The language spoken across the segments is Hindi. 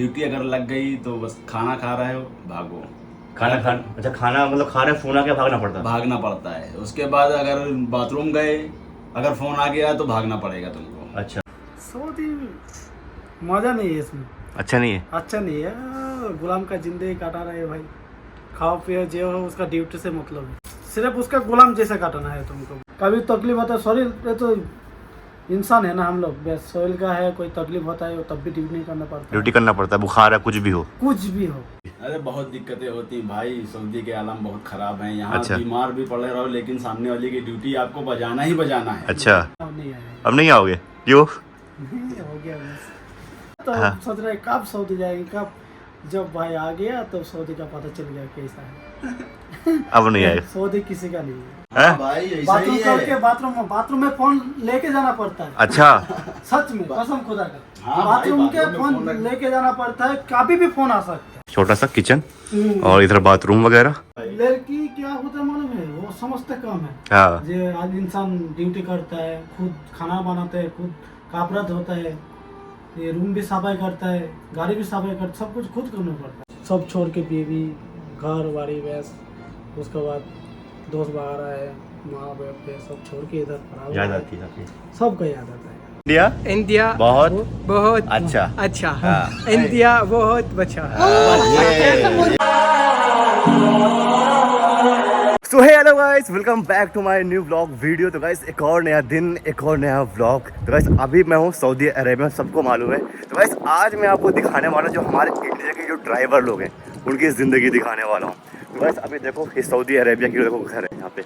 ड्यूटी अगर लग गई तो बस खाना खा रहे हो भागो। अच्छा खाना मतलब खा रहे फोन आके भागना पड़ता है। भागना पड़ता है। उसके बाद अगर बाथरूम गए, अगर फोन आ गया तो भागना पड़ेगा तुमको। अच्छा सऊदी मजा नहीं है इसमें। अच्छा नहीं है। अच्छा नहीं है। गुलाम का जिंदगी काटा रहे भाई। खाओ पियो जो हो उसका ड्यूटी से मतलब है। सिर्फ उसका गुलाम जैसे काटना है तुमको। कभी तकलीफ होता है, सॉरी ये तो इंसान है ना हम लोग। बस सोइल का है, कोई तकलीफ होता है तब भी ड्यूटी नहीं करना पड़ता है। ड्यूटी करना पड़ता है, बुखार है कुछ भी हो। कुछ भी हो। अरे बहुत दिक्कतें होती भाई। सऊदी के आलम बहुत खराब है यहाँ। अच्छा। बीमार भी पड़े रहो लेकिन सामने वाले की ड्यूटी आपको बजाना ही बजाना है। अच्छा अब नहीं आया। अब नहीं आओगे क्यों? नहीं हो गया बस। तो हाँ। सोच रहे कब सऊदी जाएंगे, कब। जब भाई आ गया तो सऊदी का पता चल गया कैसा है। अब नहीं आए। सऊदी किसी का नहीं है। हैं? भाई ऐसा ही बाथरूम है। करके बाथरूम में फोन लेके जाना पड़ता है। अच्छा सच में कसम खुदा का। हाँ भाई, बाथरूम के बाथरूम में फोन फोन लेके जाना पड़ता है, कभी भी फोन आ सकता है। छोटा सा किचन और इधर बाथरूम वगैरह। लड़की क्या होता है मालूम है, वो समझते कम है। हाँ जो आज इंसान ड्यूटी करता है, खुद खाना बनाता है, खुद कपड़ा धोता है, ये रूम भी सफाई करता है, गाड़ी भी सफाई करता है, सब कुछ खुद करना पड़ता है। सब छोड़ के बीवी घर वाड़ी वैस, उसके बाद दोस्त वगैरह है, माँ बाप है, सब छोड़ के इधर पड़ा याद हुआ है। आती है आपकी सबका याद आता है। इंडिया इंडिया बहुत बहुत अच्छा। अच्छा। हाँ। इंडिया बहुत अच्छा। So hey hello guys, welcome back to my new vlog video. तो गाइस एक और नया दिन, एक और नया व्लॉग। तो गाइस अभी मैं हूँ सऊदी अरेबिया, सबको मालूम है। तो गाइस आज मैं आपको दिखाने वाला जो हमारे इंडिया के जो ड्राइवर लोग हैं उनकी ज़िंदगी दिखाने वाला हूँ। तो गाइस अभी देखो ये सऊदी अरेबिया की देखो घर है यहाँ पे,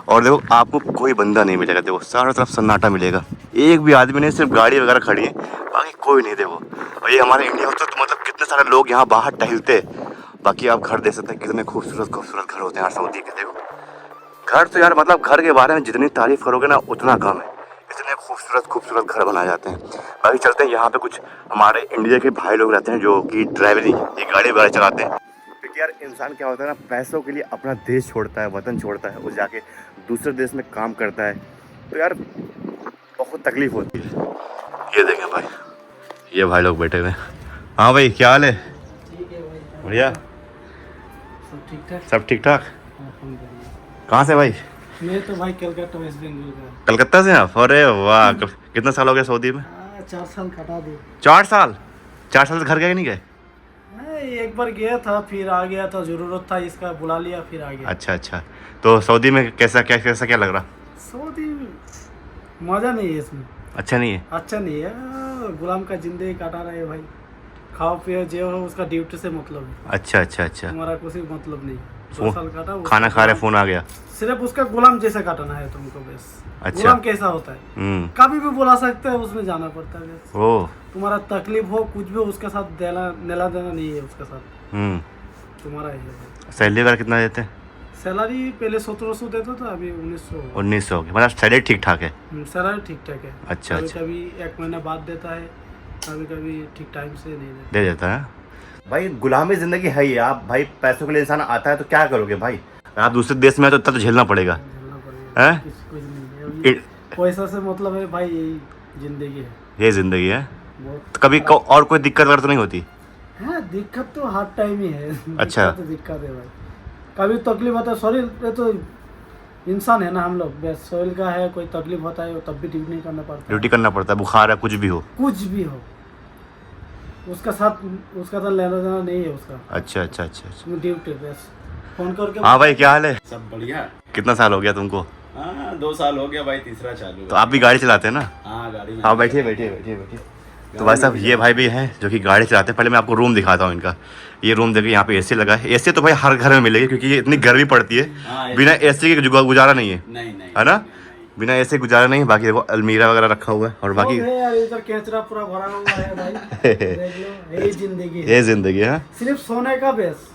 और देखो आपको कोई बंदा नहीं मिलेगा। देखो चारों तरफ सन्नाटा मिलेगा, एक भी आदमी नहीं, सिर्फ गाड़ी वगैरह खड़ी है, बाकी कोई नहीं। देखो और ये हमारे इंडिया में तो मतलब कितने सारे लोग यहाँ बाहर टहलते। बाकी आप घर देख सकते हैं, कितने खूबसूरत खूबसूरत घर होते हैं यार सऊदी के। देखो घर तो यार मतलब घर के बारे में जितनी तारीफ करोगे ना उतना कम है, इतने खूबसूरत खूबसूरत घर बनाए जाते हैं। बाकी चलते हैं यहाँ पे कुछ हमारे इंडिया के भाई लोग रहते हैं जो कि ड्राइवरिंग ये गाड़ी वगैरह चलाते हैं। क्योंकि यार इंसान क्या होता है ना, पैसों के लिए अपना देश छोड़ता है, वतन छोड़ता है, वो जाके दूसरे देश में काम करता है, तो यार बहुत तकलीफ होती है। ये देखें भाई, ये भाई लोग बैठे हुए हैं। हाँ भाई क्या हाल है? ठीक है भाई। बढ़िया, सब ठीक ठाक। सब ठीक ठाक। अल्हम्दुलिल्लाह। कहाँ से भाई? मैं तो भाई कलकत्ता वेस्ट बंगाल का। कलकत्ता से आप? अरे वाह, कितना साल हो गया सऊदी में? 4 साल कटा दे। 4 साल? 4 साल से घर गए नहीं गए? एक बार गया था, फिर आ गया था, जरूरत था इसका, बुला लिया, फिर आ गया। अच्छा अच्छा, तो सऊदी में कैसा क्या लग रहा? सऊदी मजा नहीं है इसमें। अच्छा नहीं है। अच्छा नहीं है। गुलाम का जिंदगी काटा रहे भाई। खाओ पियो जो हो उसका ड्यूटी से मतलब है। अच्छा अच्छा अच्छा, तुम्हारा कुछ मतलब नहीं। 2 फोन- साल काटा, खाना खा रहे फोन आ गया। सिर्फ उसका गुलाम जैसे काटना है तुमको बस। अच्छा। गुलाम कैसा होता है, कभी भी बुला सकते हैं, उसमें जाना पड़ता है बस। ओ तुम्हारा तकलीफ हो कुछ भी, उसके साथ नेला देना नहीं है उसके साथ। तुम्हारा ही है। सैलरी वगैरह कितना देते हैं? सैलरी पहले 1700 देता था, अभी 1900। 1900 की, मतलब सैलरी ठीक ठाक है। सैलरी ठीक ठाक है। अच्छा, कभी अच्छा। कभी 1 महीना बाद देता है, कभी कभी ठीक टाइम से नहीं देता। दे देता है भाई। गुलामी जिंदगी है ही। आप भाई पैसों के लिए इंसान आता है तो क्या करोगे भाई? आप दूसरे देश में आए तो इतना तो झेलना पड़ेगा। झेलना पड़ेगा। हैं? कुछ नहीं है अभी। पैसा से मतलब है भाई, यही जिंदगी है। ये जिंदगी है। बहुत तो कभी और कोई दिक्कत वगैरह तो नहीं होती? हाँ, दिक्कत तो हर टाइम ही है। अच्छा। दिक्कत है भाई। कभी तकलीफ होता है, सॉरी ये तो इंसान है ना हम लोग। बस सोइल का है, कोई तकलीफ होता है तब भी ड्यूटी नहीं करना पड़ता है। ड्यूटी करना पड़ता है, बुखार है कुछ भी हो। कुछ भी हो, उसका साथ लेना देना नहीं है उसका। अच्छा अच्छा अच्छा अच्छा। ड्यूटी बस फोन करके। हाँ भाई क्या हाल है? सब बढ़िया। कितना साल हो गया तुमको? हाँ 2 साल हो गया भाई, तीसरा चालू है। तो आप भी गाड़ी चलाते हैं ना? हाँ गाड़ी में। हाँ बैठिए बैठिए बैठिए बैठिए। तो भाई साहब ये भाई भी हैं जो कि गाड़ी चलाते हैं। पहले मैं आपको रूम दिखाता हूँ इनका। ये रूम देखिए, यहाँ पे एसी लगा है। एसी तो भाई हर घर में मिलेगी क्योंकि ये इतनी गर्मी पड़ती है। हाँ, बिना एसी के गुजारा नहीं है, नहीं नहीं है ना? बिना एसी गुजारा नहीं है। बाकी देखो अलमीरा वगैरह रखा हुआ है, और बाकी इधर कचरा पूरा भरा हुआ है भाई। देख लो, यही जिंदगी है। ये जिंदगी है। सिर्फ सोने का बेस,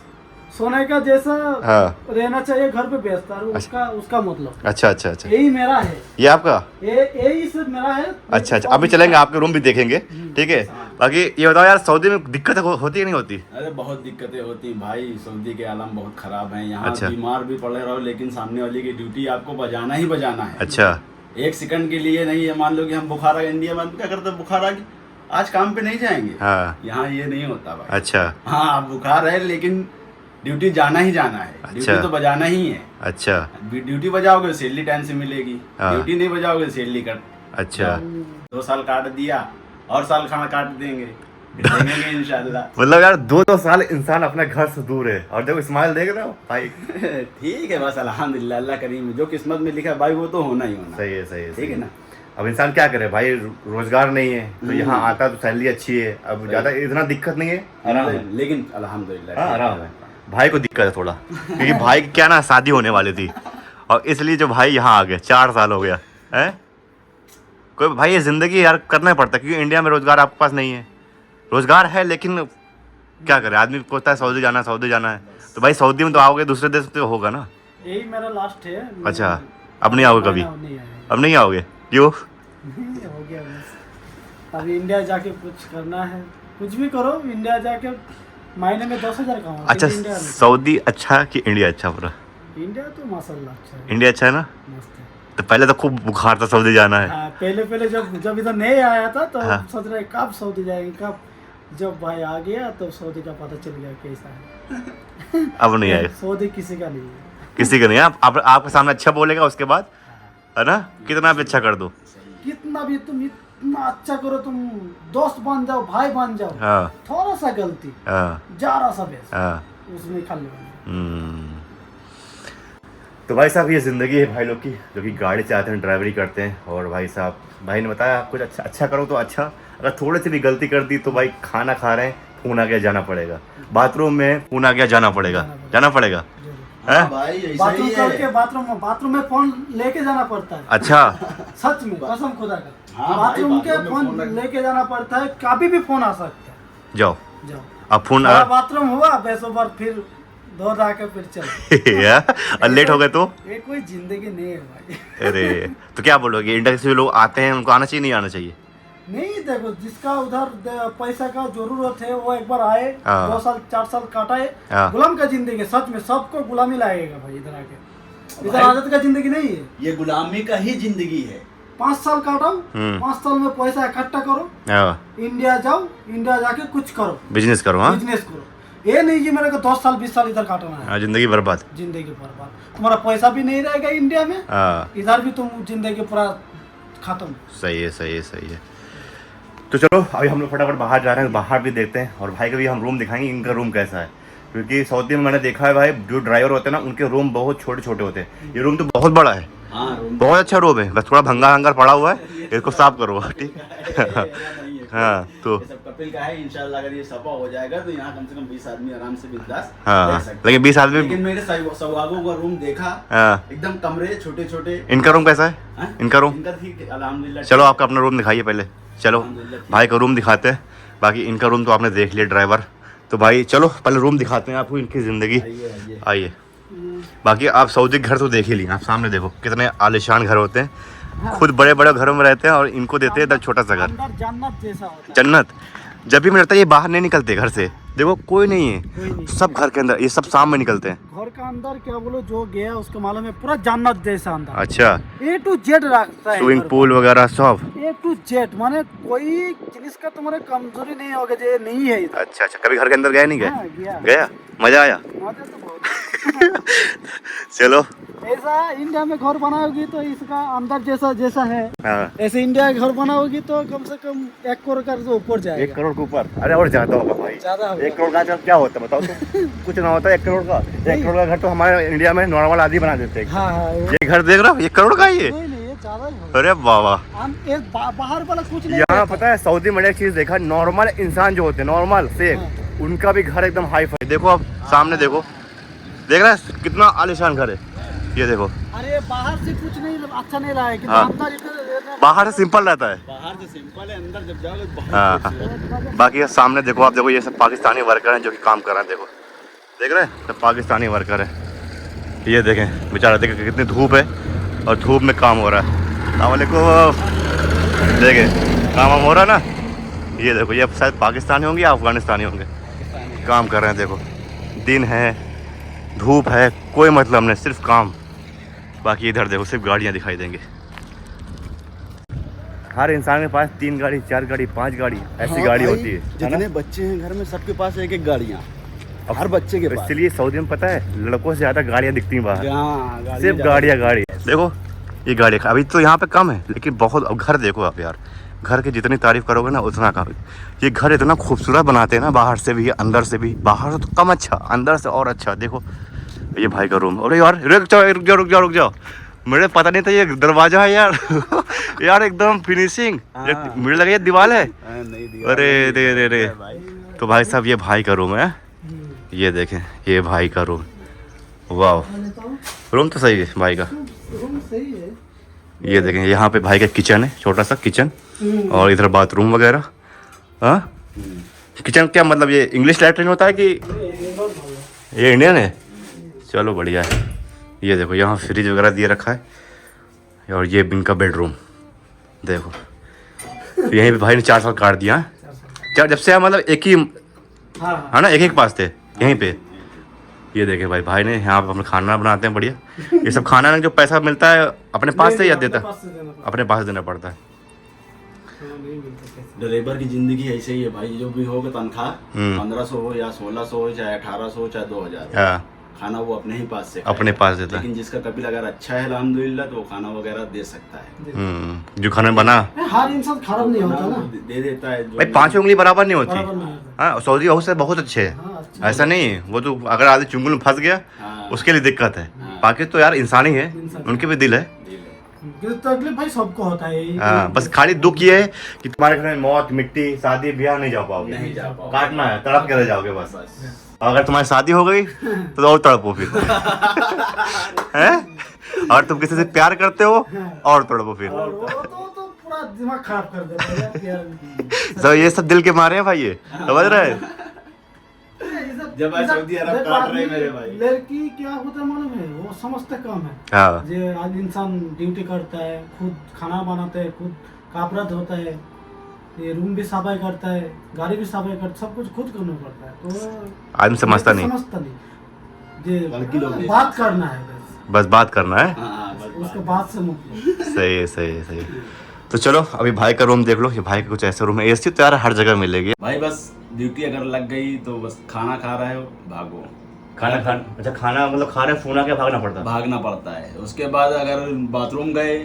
सोने का जैसा हाँ रहना चाहिए घर पे बेचता है उसका मतलब। अच्छा अच्छा अच्छा, यही मेरा है। ये आपका? यही सिर्फ मेरा है। अच्छा अच्छा, अभी चलेंगे आपके रूम भी देखेंगे, ठीक है? बाकी ये बताओ यार सऊदी में दिक्कत होती है नहीं होती? अरे बहुत दिक्कतें होती भाई। सऊदी के आलम बहुत खराब है यहाँ। अच्छा। बीमार भी पड़े रहो लेकिन सामने वाले की ड्यूटी आपको बजाना ही बजाना है। अच्छा 1 सेकंड के लिए नहीं है। मान लो कि हम बुखार आ गया, इंडिया में क्या करते हैं, बुखार आ गया आज काम पे नहीं जाएंगे। हाँ। यहाँ ये नहीं होता भाई। अच्छा हाँ बुखार है लेकिन ड्यूटी जाना ही जाना है। अच्छा। ड्यूटी तो बजाना ही है। अच्छा ड्यूटी बजाओगे सैलरी टाइम से मिलेगी। हाँ। ड्यूटी नहीं बजाओगे सैलरी कट। अच्छा 2 साल काट दिया और साल खाना काट देंगे, फिर देंगे इंशाल्लाह। मतलब यार 2 साल इंसान अपने घर से दूर है और देखो स्माइल देख रहे हो भाई। ठीक है बस अल्हम्दुलिल्लाह, अल्लाह करीम, जो किस्मत में लिखा है भाई वो तो होना ही होना। सही है सही है ठीक है ना। अब इंसान क्या करे भाई, रोजगार नहीं है तो यहाँ आता तो सैलरी अच्छी है, अब ज्यादा इतना दिक्कत नहीं है, आराम है। लेकिन अल्हम्दुलिल्लाह हाँ आराम है। भाई को दिक्कत है थोड़ा क्योंकि भाई की क्या ना शादी होने वाली थी और इसलिए जो भाई यहाँ आ गए 4 साल हो गया है। कोई भाई ये जिंदगी यार करना ही पड़ता है क्योंकि इंडिया में रोजगार आपके पास नहीं है। रोजगार है लेकिन क्या करे, आदमी सोचता है सऊदी जाना है तो भाई सऊदी में तो आओगे, दूसरे देश तो होगा ना। यही मेरा लास्ट है। अच्छा अब नहीं आओगे कभी? नहीं आएगा। अब नहीं आओगे क्यों? हो गया बस। अभी इंडिया जाके कुछ करना है, कुछ भी करो इंडिया जाके महीने में 10,000 कमाओ। अच्छा इंडिया में सऊदी अच्छा कि इंडिया अच्छा? पूरा इंडिया तो माशाल्लाह अच्छा है, इंडिया अच्छा है ना। मस्त है। तो पहले तो खूब बुखार था सऊदी जाना है। हाँ, पहले जब इधर नहीं आया था तो हाँ। सोच रहे कब सऊदी जाएंगे कब। जब भाई आ गया तो सऊदी का पता चल गया कैसा है। अब नहीं आएगा सऊदी किसी का नहीं है। किसी का नहीं है। आपके सामने अच्छा बोलेगा उसके बाद है ना, कितना भी अच्छा कर दो, कितना भी तुम इतना अच्छा करो, तुम दोस्त बन जाओ, भाई बन जाओ, हाँ थोड़ा सा गलती हाँ जरा सा बेस हाँ। उसमें खा लेना। तो भाई साहब ये ज़िंदगी है भाई लोग की, जो कि गाड़ी चलाते हैं, ड्राइवरी करते हैं। और भाई साहब भाई ने बताया कुछ अच्छा करो तो अच्छा, अगर थोड़ी सी भी गलती कर दी तो भाई खाना खा रहे हैं फोन आ गया जाना पड़ेगा, बाथरूम में फोन आ गया जाना पड़ेगा हाँ भाई ऐसा ही बाथरूम करके है। बाथरूम में फोन लेके जाना पड़ता है। अच्छा सच में कसम खुदा का। हाँ बाथरूम भाई, के बाथरूम में फोन फोन लेके जाना पड़ता है, कभी भी फोन आ सकता है। जाओ जाओ अब फोन थोड़ा बाथरूम हुआ वैसे बार फिर दौड़ आके फिर चलो। और लेट हो गए तो ये कोई जिंदगी नहीं है भाई। अरे तो क्या बोलोगे, इंडिया से लोग आते हैं उनको आना चाहिए नहीं आना चाहिए? नहीं देखो, जिसका उधर पैसा का जरूरत है वो एक बार आए, हाँ। 2 साल 4 साल काटाए। हाँ। गुलाम का जिंदगी सच में सबको गुलामी लागेगा भाई इधर आके। इधर आदत का जिंदगी नहीं है, ये गुलामी का ही जिंदगी है। 5 साल काटो, 5 साल में पैसा इकट्ठा करो, इंडिया जाओ, इंडिया जाके कुछ करो, बिजनेस करो। हाँ बिजनेस करो। ये नहीं कि मेरे को 10 साल 20 साल इधर काटना है। हाँ, जिंदगी बर्बाद, जिंदगी बर्बाद, तुम्हारा पैसा भी नहीं रहेगा इंडिया में, हाँ इधर भी तुम जिंदगी पूरा खत्म। सही है सही है सही है। तो चलो अभी हम लोग फटाफट बाहर जा रहे हैं, बाहर भी देखते हैं और भाई को भी हम रूम दिखाएंगे इनका रूम कैसा है, क्योंकि सऊदी में मैंने देखा है भाई जो ड्राइवर होते हैं ना उनके रूम बहुत छोटे छोटे होते हैं, ये रूम तो बहुत बड़ा है। हाँ बहुत अच्छा रूम है, बस थोड़ा भंगा हंगार पड़ा हुआ है, इसको साफ करो ठीक। हाँ तो ये सब कपिल का है, इंशाल्लाह अगर ये सफा हो जाएगा तो यहाँ कम से कम 20 आदमी आराम से बिंदास हाँ रह सकते हैं। लेकिन 20 आदमी। लेकिन मेरे सौहागों का रूम देखा, हाँ एकदम कमरे छोटे छोटे। इनका रूम कैसा है? हाँ? इनका रूम इनका ठीक है अल्हम्दुलिल्लाह। चलो आपका अपना रूम दिखाइए पहले, चलो अल्हम्दुलिल्लाह ठीक। भाई का रूम दिखाते हैं, बाकी इनका रूम तो आपने देख लिया ड्राइवर, तो भाई चलो पहले रूम दिखाते हैं आपको इनकी ज़िंदगी। आइए आइए बाकी आप सऊदी घर तो देख ही लिए, आप सामने देखो कितने आलिशान घर होते हैं, खुद बड़े बड़े घरों में रहते हैं और इनको देते हैं इधर छोटा सा घर। अंदर जन्नत जैसा होता है। जन्नत। जब भी मुझे लगता है ये बाहर नहीं निकलते घर से, देखो कोई नहीं है, कोई नहीं। सब घर के अंदर, ये सब शाम में निकलते हैं। घर का अंदर क्या बोलो, जो गया उसको मालूम है, पूरा जन्नत जैसा अंदर। अच्छा A to Z रखता है, स्विमिंग पूल वगैरह सब। A to Z, माने कोई जिनिस का तुम्हारे कमजोरी नहीं होगा जो नहीं है इधर। अच्छा अच्छा, कभी घर के अंदर गए नहीं हाँ, गए? गया। गया, मजा आया? मजा तो बहुत। चलो ऐसा इंडिया में घर बनाओगी तो इसका अंदर जैसा है, हाँ ऐसे इंडिया घर बनाओगी तो कम से कम 1 करोड़ का ऊपर 1 जाएगा। करोड़ के ऊपर? अरे और ज्यादा होगा भाई, ज्यादा होगा। 1 करोड़ का आजकल क्या होता है बताओ तो? कुछ ना होता है 1 करोड़ का। 1 करोड़ का घर तो हमारे इंडिया में नॉर्मल आदमी बना देते हैं। हाँ हाँ, ये घर देख रहा हो 1 करोड़ का है ये? नहीं ये ज्यादा ही होगा। अरे बाबा, बाहर वाला कुछ नहीं यहाँ रहता। पता है सऊदी में एक चीज देखा, नॉर्मल इंसान जो होते हैं नॉर्मल से, उनका भी घर एकदम हाई फाई। देखो आप सामने देखो, देख रहे हैं कितना आलिशान घर है, ये देखो। अरे बाहर से कुछ नहीं अच्छा नहीं रहा है कि हाँ। अंदर इधर बाहर से सिंपल रहता है, बाहर से सिंपल है, अंदर जब जाओगे तो बहुत हाँ। खूबसूरत है। बाकी सामने देखो आप, देखो ये सब पाकिस्तानी वर्कर हैं जो कि काम कर रहे हैं, देखो देख रहे हैं, सब पाकिस्तानी वर्कर है। ये देखें बेचारा, देखें कितनी धूप है और धूप में काम हो रहा है। अस्सलामुअलैकुम, देखें काम वाम हो रहा है ना। ये देखो ये शायद पाकिस्तानी होंगे या अफगानिस्तानी होंगे, काम कर रहे हैं। देखो दिन है, धूप है, कोई मतलब नहीं, सिर्फ काम। बाकी इधर देखो सिर्फ गाड़ियाँ दिखाई देंगे। हर इंसान के पास 3 गाड़ी 4 गाड़ी 5 गाड़ी ऐसी हाँ गाड़ी भाई, होती है जितने ना? बच्चे हैं घर में सबके पास एक एक गाड़ियाँ, हर बच्चे के पास। इसलिए सऊदी में पता है लड़कों से ज्यादा गाड़ियाँ दिखती हैं बाहर, हाँ, सिर्फ गाड़ियाँ गाड़ी। देखो ये गाड़ी अभी तो यहाँ पे कम है लेकिन बहुत, अब घर देखो आप यार, घर की जितनी तारीफ करोगे ना उतना कम। ये घर इतना खूबसूरत बनाते हैं ना, बाहर से भी अंदर से भी, बाहर तो कम अच्छा अंदर से और अच्छा। देखो ये भाई का रूम, अरे यार रुक जाओ रुक जाओ रुक जाओ रुक जाओ, मुझे पता नहीं था ये दरवाजा है यार यार एकदम फिनिशिंग, मुझे लगा ये दीवार है। अरे रे रे रे, तो भाई साहब ये भाई का रूम है, ये देखें ये भाई का रूम, वाह रूम तो सही है भाई का। सही है। ये देखें यहाँ पे भाई का किचन है, छोटा सा किचन, और इधर बाथरूम वगैरह। हाँ किचन क्या मतलब ये इंग्लिश लैट्रिन होता है कि ये इंडियन है? चलो बढ़िया है। ये देखो यहाँ फ्रिज वगैरह दिए रखा है, और ये इनका बेडरूम देखो। तो यहीं पे भाई ने 4 साल काट दिया है, जब से मतलब एक ही है ना, एक एक पास थे यहीं पे। ये देखे भाई भाई ने यहाँ पे हम खाना बनाते हैं बढ़िया। ये सब खाना जो पैसा मिलता है अपने पास से या देता है? अपने पास देना पड़ता है। ड्राइवर की जिंदगी ऐसे ही है भाई, जो भी होगा तनख्वाह 1500 हो या 1600 हो चाहे 1800 हो चाहे 2000, हाँ खाना वो अपने ही पास से अपने पास देता है। लेकिन जिसका कपिल अगर अच्छा है अल्हम्दुलिल्लाह तो वो खाना वगैरह दे सकता है। जो खाना बना हर इंसान खराब नहीं होता ना, दे देता है। भाई 5 उंगली बराबर नहीं होती। बराबर नहीं होता। हाँ सऊदी हाउस से बहुत अच्छे है, हाँ, अच्छा ऐसा नहीं है। वो तो अगर आदमी चुंगल में फंस गया हाँ। उसके लिए दिक्कत है, बाकी तो यार इंसान ही है, उनके भी दिल है। तकलीफ भाई सबको होता है। हाँ बस खाली दुख ये है कि तुम्हारे घर में मौत मिट्टी शादी ब्याह नहीं जा पाओगे, नहीं जा पाओगे। काटना है, तड़प के रह जाओगे बस। अगर तुम्हारी शादी हो गई तो और तड़पो फिर हैं? और तुम किसी से प्यार करते हो और तड़पो फिर। वो तो पूरा दिमाग खराब कर देता है यार। तो ये सब दिल के मारे हैं भाई, ये समझ रहे हैं? जब आज सऊदी अरब काट रहे मेरे भाई। लड़की क्या होता है मालूम है, वो समझते काम है। हाँ जे आज इंसान ड्यूटी करता है, खुद खाना बनाता है, खुद कपड़ा धोता है, ये रूम भी सफाई करता है, गाड़ी भी सफाई करता है, सब कुछ खुद करना पड़ता है। तो आदमी समझता नहीं, बल्कि लोग जे बात करना है बस बात करना है। हाँ, बस उसके बाद से मतलब सही है सही है सही है। तो चलो अभी भाई का रूम देख लो, ये भाई का कुछ ऐसा रूम है। एसी तो यार हर जगह मिलेगी भाई, बस ड्यूटी अगर लग गई तो बस खाना खा रहे हो भागो। खाना अच्छा खाना मतलब खा रहे फोन आके भागना पड़ता है? भागना पड़ता है। उसके बाद अगर बाथरूम गए,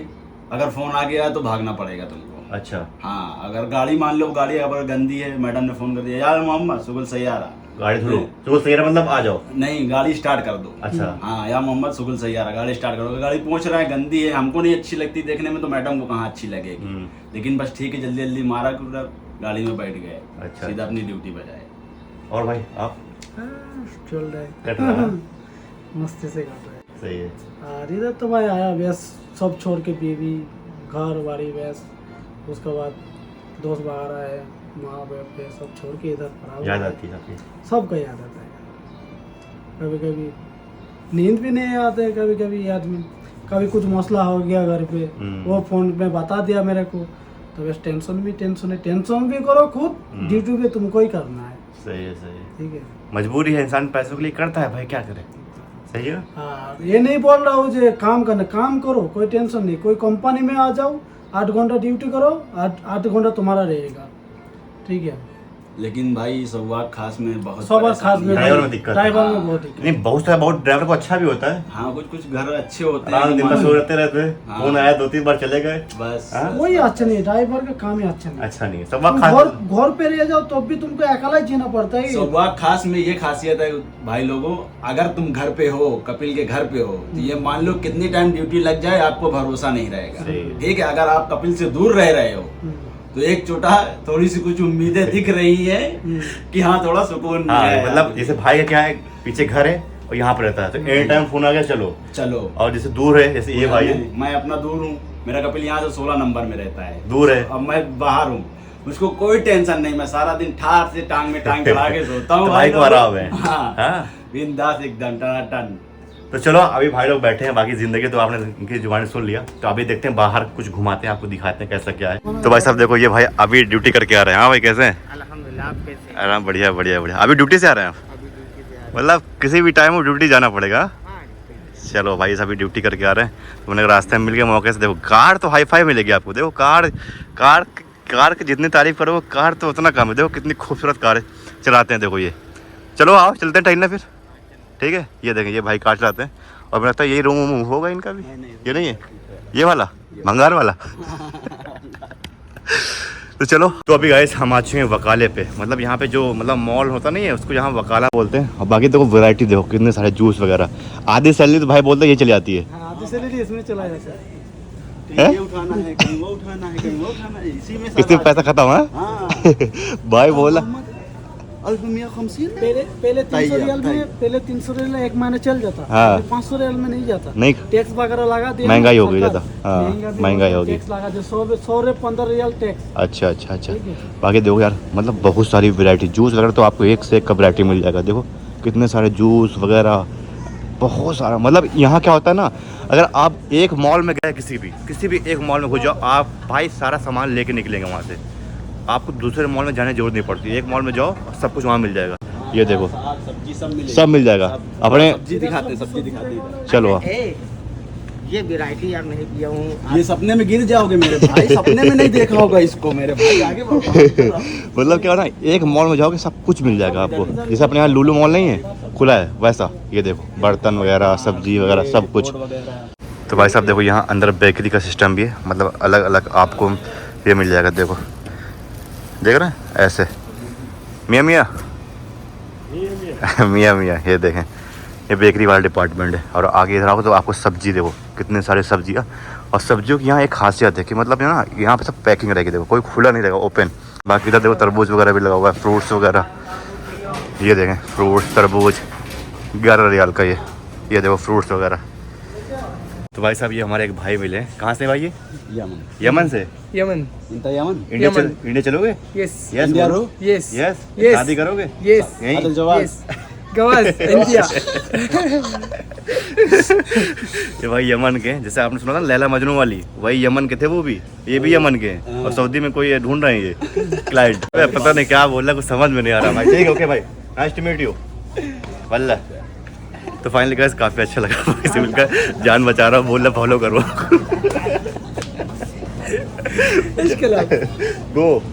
अगर फोन आ गया तो भागना पड़ेगा तुमको। अच्छा हाँ, अगर गाड़ी मान लो गाड़ी अगर गंदी है, मैडम ने फोन कर दिया यार मोहम्मद सुगल सही आ रहा, गाड़ी धो तो सही रहा मतलब आ जाओ, नहीं गाड़ी स्टार्ट कर दो। अच्छा हाँ यार मोहम्मद सुगल सही आ रहा, गाड़ी स्टार्ट करो। गाड़ी पहुंच रहा है गंदी है, हमको नहीं अच्छी लगती देखने में, तो मैडम को कहाँ अच्छी लगेगी। लेकिन बस ठीक है, जल्दी जल्दी मारा गाड़ी में बैठ गए, अच्छा सीधा अपनी ड्यूटी बजाए। और भाई आप चल रहा है, कट रहा है? मस्ती से काट रहा है। सही है। और इधर तो भाई आया बस सब छोड़ के, बीवी घर बाड़ी बस, उसके बाद दोस्त बाहर आए, माँ बाप पे सब छोड़ के इधर पड़ा। याद आती है आपकी? सबका याद आता है, कभी कभी नींद भी नहीं आते, कभी कभी आदमी कभी कुछ मसला हो गया घर पे, वो फोन में बता दिया मेरे को, तो बस टेंशन भी टेंशन है। टेंशन भी करो खुद, ड्यूटी पे तुमको ही करना है। सही है सही है, ठीक है। मजबूरी है, इंसान पैसों के लिए करता है भाई, क्या करे। सही है। हाँ, ये नहीं बोल रहा हूँ जो काम करना, काम करो, कोई टेंशन नहीं। कोई कंपनी में आ जाओ, 8 घंटा ड्यूटी करो, 8 घंटा तुम्हारा रहेगा, ठीक है। लेकिन भाई सवाक खास में बहुत सवाक खास में ड्राइवर में दिक्कत है। ड्राइवर में बहुत दिक्कत। नहीं बहुत ड्राइवर को अच्छा भी होता है। हाँ, कुछ कुछ घर अच्छे होते हैं, आराम दिन भर सो रहते रहते, हाँ। फोन आया 2-3 बार चले गए, बस कोई अच्छा नहीं, ड्राइवर का काम ही अच्छा नहीं। अच्छा नहीं। सब तुम खास घर पे रह जाओ तो भी तुमको अकेला ही जीना पड़ता है। सवाक खास में ये खासियत है भाई लोगों, अगर तुम घर पे हो, कपिल के घर पे हो, तो ये मान लो कितनी टाइम ड्यूटी लग जाए आपको भरोसा नहीं रहेगा। ठीक है, अगर आप कपिल से दूर रह रहे हो तो एक छोटा थोड़ी सी कुछ उम्मीदें दिख रही है कि हाँ थोड़ा सुकून है। मतलब जैसे भाई का क्या है, पीछे घर है और यहाँ पे रहता है, तो एनी टाइम फोन आ गया चलो। और जैसे दूर है, जैसे ये भाई है, मैं अपना दूर हूँ, मेरा कपिल यहाँ से 16 नंबर में रहता है, दूर है। अब मैं बाहर हूँ, मुझको कोई टेंशन नहीं, मैं सारा दिन ठाठ से टांग में टांग चढ़ा के सोता हूँ। तो भाई को आराम है। हाँ, बिंदास एकदम टनाटन। तो चलो अभी भाई लोग बैठे हैं, बाकी जिंदगी तो आपने इनकी जुबानी सुन लिया, तो अभी देखते हैं बाहर कुछ घुमाते हैं, आपको दिखाते हैं कैसा क्या है। तो भाई साहब देखो ये भाई अभी ड्यूटी करके आ रहे हैं। हाँ भाई कैसे हैं? अल्हम्दुलिल्लाह, आप कैसे? आराम, बढ़िया बढ़िया बढ़िया। अभी ड्यूटी से आ रहे हैं आप? मतलब किसी भी टाइम वो ड्यूटी जाना पड़ेगा। चलो भाई सभी ड्यूटी करके आ रहे हैं, तो मैंने रास्ते में मिल गया मौके से। देखो कार तो हाई फाई मिलेगी आपको, देखो कार कार कार की जितनी तारीफ करो कार तो उतना कम है। देखो कितनी खूबसूरत कार चलाते हैं, देखो ये। चलो आओ चलते हैं टाइम फिर, ठीक है। ये देखें ये भाई कार चलाते हैं, और मुझे लगता है यही रूम होगा इनका भी। ये नहीं है ये वाला भंगार वाला। तो चलो, तो अभी गाइस हम आ चुके हैं वकाले पे, मतलब यहाँ पे जो मतलब मॉल होता नहीं है उसको यहाँ वकाला बोलते हैं। और बाकी देखो वैरायटी देखो कितने सारे जूस वगैरह। आधी सैलरी तो भाई बोलते हैं ये चली जाती है। आधी सैलरी इसमें चला जाता है। ये उठाना है, कहीं वो उठाना है, कहीं वो उठाना है, इसी में इसमें पैसा खत्म है। हाँ। भाई बोला पहले 300 रियल में, पहले 300 रियल में एक महीना चल जाता, हाँ। 500 रियल में नहीं जाता। नहीं टैक्स वगैरह लगा दिया, महंगाई हो गई ज़्यादा। हाँ महंगाई हो गई, टैक्स लगा दिया 100 15 रियल टैक्स। अच्छा अच्छा अच्छा। बाकी देखो यार मतलब बहुत सारी वैरायटी जूस वगैरह तो आपको एक से एक का वैरायटी मिल जाएगा। देखो कितने सारे जूस वगैरह, बहुत सारा। मतलब यहाँ क्या होता है ना, अगर आप एक मॉल में गए किसी भी एक मॉल में घुस जाओ आप भाई, सारा सामान लेके निकलेंगे वहाँ से। आपको दूसरे मॉल में जाने की जरूरत नहीं पड़ती, एक मॉल में जाओ और सब कुछ वहाँ मिल जाएगा। ये देखो सब्जी सब मिल जाएगा अपने। सब्जी दिखाते चलो ये वैरायटी यार नहीं पिया हूँ। ये सपने में गिर जाओगे मेरे भाई, सपने में नहीं देखा होगा इसको मेरे भाई। आगे मतलब क्या हो ना, एक मॉल में जाओगे सब कुछ मिल जाएगा आपको। जैसे अपने यहाँ लुलु मॉल नहीं है खुला है वैसा। ये देखो बर्तन वगैरह सब्जी वगैरह सब कुछ। तो भाई साहब देखो यहाँ अंदर बेकरी का सिस्टम भी है, मतलब अलग अलग आपको ये मिल जाएगा। देखो देख रहे हैं ऐसे मियाँ मियाँ मियाँ मियाँ। ये देखें ये बेकरी वाला डिपार्टमेंट है। और आगे इधर आओ तो आपको सब्जी देखो कितने सारे सब्जियाँ। और सब्जियों की यहाँ एक खासियत है कि मतलब ना यहाँ पे सब पैकिंग रहेगी। देखो कोई खुला नहीं रहेगा, ओपन। बाकी इधर देखो तरबूज वगैरह भी लगा हुआ है, फ्रूट्स वगैरह। ये देखें फ्रूट्स तरबूज 11 रियाल का ये देखो फ्रूट्स वगैरह। तो भाई साहब ये हमारे एक भाई मिले हैं। कहाँ से भाई ये? यमन से। यमन इंडिया चलोगे? Yes yes bro yes yes. Yes. शादी करोगे यस यहीं? गवास इंडिया। ये भाई यमन के, जैसे आपने सुना था लैला मजनू वाली, वही यमन के थे वो भी, ये भी यमन के हैं। और सऊदी में कोई ये ढूंढ रहे हैं ये क्लाइंट। पता नहीं क्या बोल रहा, कुछ समझ में नहीं आ रहा भाई। ठीक है ओके भाई, नाइस टू मीट यू वल्ला। तो फाइनली गाइस काफ़ी अच्छा लगा इसे मिलकर। जान बचा रहा हूँ, बोल रहा फॉलो करो। Go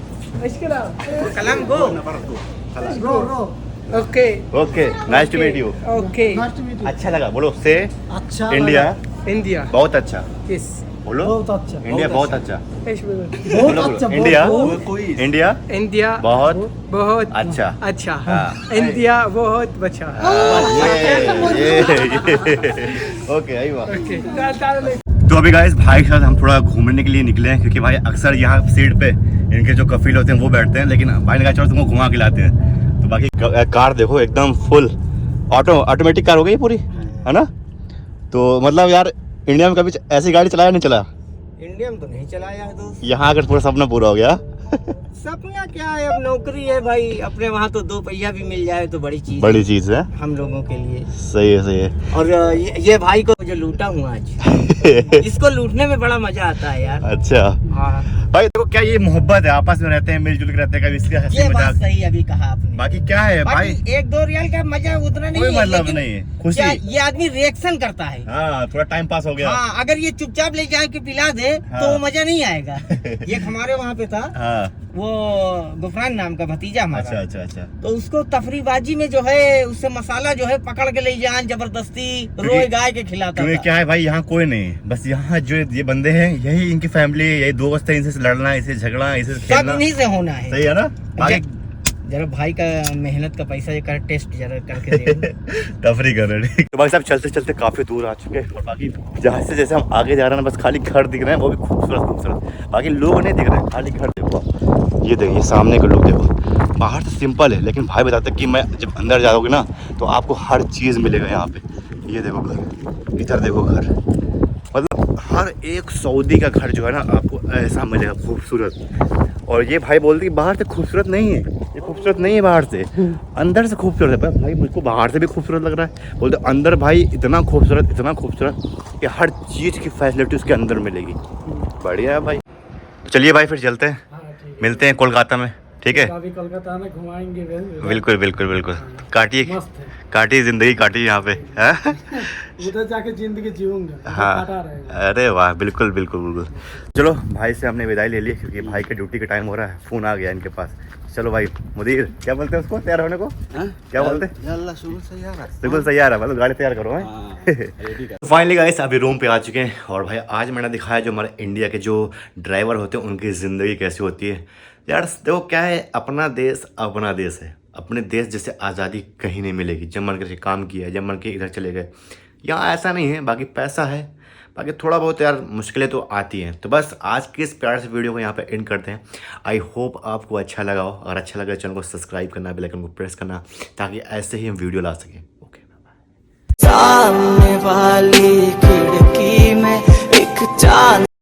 Kalam go okay okay nice to meet you. Okay अच्छा लगा बोलो से अच्छा इंडिया इंडिया बहुत अच्छा। यस बोलो बहुत अच्छा, इंडिया बहुत अच्छा। बहुत अच्छा, इंडिया बहुत- इंडिया इंडिया बहुत बहुत अच्छा। अच्छा हाँ। इंडिया बहुत अच्छा। ओके आई बात। ओके तो अभी गाइस भाई के साथ हम थोड़ा घूमने के लिए निकले हैं, क्योंकि भाई अक्सर यहाँ सीट पे इनके जो कफील होते हैं वो बैठते हैं, लेकिन भाई ने कहा चलो तुमको घुमा के लाते हैं। तो बाकी कार देखो एकदम फुल ऑटोमेटिक कार हो गई पूरी, है ना। तो मतलब यार इंडिया में कभी ऐसी गाड़ी चलाया नहीं चला? इंडिया में तो नहीं चलाया है दोस्त। यहाँ आकर पूरा सपना पूरा हो गया। सपना क्या है, अब नौकरी है भाई अपने वहाँ, तो 2 पहिया भी मिल जाए तो बड़ी चीज बड़ी चीज है, हम लोगों के लिए। सही है सही है। और ये भाई को जो लूटा हूँ आज, इसको लूटने में बड़ा मजा आता है यार। अच्छा हाँ भाई देखो क्या ये मोहब्बत है, आपस में रहते हैं मिलजुल के रहते हैं, कभी इसके हंसी ये बात मजाक। सही अभी कहा आपने। बाकी क्या है भाई, 1-2 रियल का मजा उतना नहीं कोई है, मतलब लेकिन नहीं है, खुशी। क्या ये आदमी रिएक्शन करता है। हाँ थोड़ा टाइम पास हो गया। हाँ अगर ये चुपचाप ले जाके पिला दे हाँ। तो वो मजा नहीं आएगा। ये हमारे वहाँ पे था, हाँ वो गुफरान नाम का भतीजा हमारा। अच्छा अच्छा अच्छा। तो उसको तफरीबाजी में जो है उससे मसाला जो है पकड़ के ले जान जबरदस्ती रोए गाय के खिलाता क्योंकि था। क्या है भाई यहाँ कोई नहीं, बस यहाँ जो ये बंदे हैं यही इनकी फैमिली, यही दोस्त है, इनसे लड़ना, इसे झगड़ना, इसे सब खेलना, इन्हीं से होना है। सही है ना। बाकी जरा भाई का मेहनत का पैसा कर टेस्ट जरा करके देखो। तफरी कर रहे हैं। तो भाई साहब चलते चलते काफी दूर आ चुके हैं, और बाकी जहाँ से जैसे हम आगे जा रहे हैं बस खाली घर दिख रहे हैं, वो भी खूबसूरत खूबसूरत। बाकी लोग नहीं दिख रहे हैं, खाली घर देखो। ये देखिए सामने के लोग देखो। बाहर तो सिंपल है, लेकिन भाई बताते कि मैं जब अंदर जाओगे ना तो आपको हर चीज़ मिलेगा यहाँ पे। ये देखो घर, इधर देखो घर, मतलब हर एक सऊदी का घर जो है ना आपको ऐसा मिलेगा खूबसूरत। और ये भाई बोलते कि बाहर से खूबसूरत नहीं है, ये खूबसूरत नहीं है बाहर से, अंदर से खूबसूरत है। भाई मुझको बाहर से भी खूबसूरत लग रहा है, बोलते अंदर भाई इतना खूबसूरत कि हर चीज़ की फैसिलिटी उसके अंदर मिलेगी। बढ़िया है भाई। चलिए भाई फिर चलते हैं, मिलते हैं कोलकाता में, ठीक है। अभी कोलकाता में घुमाएंगे। बिल्कुल बिल्कुल बिल्कुल, काटिए मस्त है। काटी जिंदगी काटी यहाँ पे है? उधर जाके जिंदगी जीऊंगा, हाँ काटा रहेगा। अरे वाह बिल्कुल बिल्कुल बिल्कुल। चलो भाई से हमने विदाई ले ली क्योंकि भाई के ड्यूटी का टाइम हो रहा है, फ़ोन आ गया इनके पास। चलो भाई मुदीर क्या बोलते हैं उसको तैयार होने को? क्या बोलते हैं? अल्लाह शुरू से यार बिल्कुल तैयार है, मतलब गाड़ी तैयार करो है। फाइनली गाइस अभी रूम पे आ चुके हैं और भाई आज मैंने दिखाया जो हमारे इंडिया के जो ड्राइवर होते हैं उनकी ज़िंदगी कैसी होती है। यार देखो क्या है, अपना देश है, अपने देश जैसे आज़ादी कहीं नहीं मिलेगी। जब मन के काम किया, जब मन के इधर चले गए। यहाँ ऐसा नहीं है, बाकी पैसा है, बाकी थोड़ा बहुत यार मुश्किलें तो आती हैं। तो बस आज की इस प्यार से वीडियो को यहाँ पे एंड करते हैं। आई होप आपको अच्छा लगा हो, अगर अच्छा लगा चैनल को सब्सक्राइब करना, बेल आइकन को प्रेस करना ताकि ऐसे ही हम वीडियो ला सकें। Okay bye. सामने वाली खिड़की में एक चांद